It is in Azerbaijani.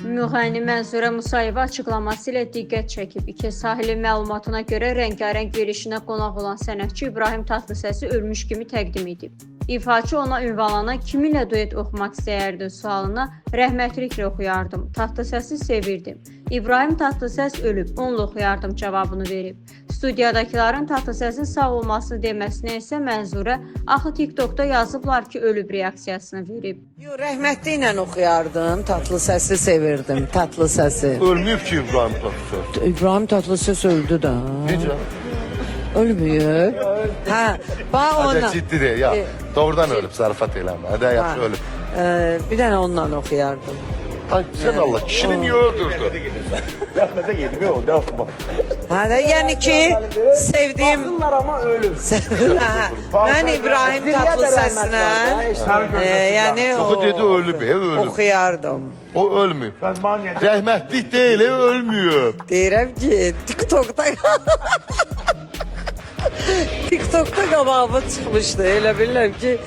Müğənni Mənsurə Musayeva açıqlaması ilə diqqət çəkib. İki sahili məlumatına görə rəngarəng verilişinə qonaq olan sənətçi İbrahim Tatlısəsi ölmüş kimi təqdim edib. İfaçı ona ünvanlanan kiminlə duet oxumaq istəyərdi sualına rəhmətliklə oxuyardım, Tatlısəsi sevirdim. İbrahim Tatlısəs ölüb, onunla oxuyardım cavabını verib. Studiyadakilərin Tatlısəsin sağ olmasını deməsinə isə Mənsurə axı TikTokda yazıblar ki, ölüb reaksiyasını verib. Rəhmətli ilə oxuyardım, Tatlısəsi sevirdim, Tatlısəsi. Ölməyib ki İbrahim Tatlıses. İbrahim Tatlısəs öldü də. Necə? Ölmüyor. Hə, bax ona. Hadi ciddi deyil ya. Doğrudan ölüb, zarafat eləmə. Hadi yaxşı ölüb. Bir dənə onunla oxuyardım. Ay sen Allah kişini niye öldürdün? Rəhmətə gedib, yox, devam. Hə də yəni ki, sevdiyim Bunlar ama ölüm. mən İbrahim Tatlısəsinə yəni O dedi ölüb, ölüb. oxuyardım. O ölmüyor. Ben manya. Rəhmətlik deyil, ölmüyor. Deyirəm ki, TikTokda TikTokda qabağıma çıxmışdı. Elə bilirəm ki,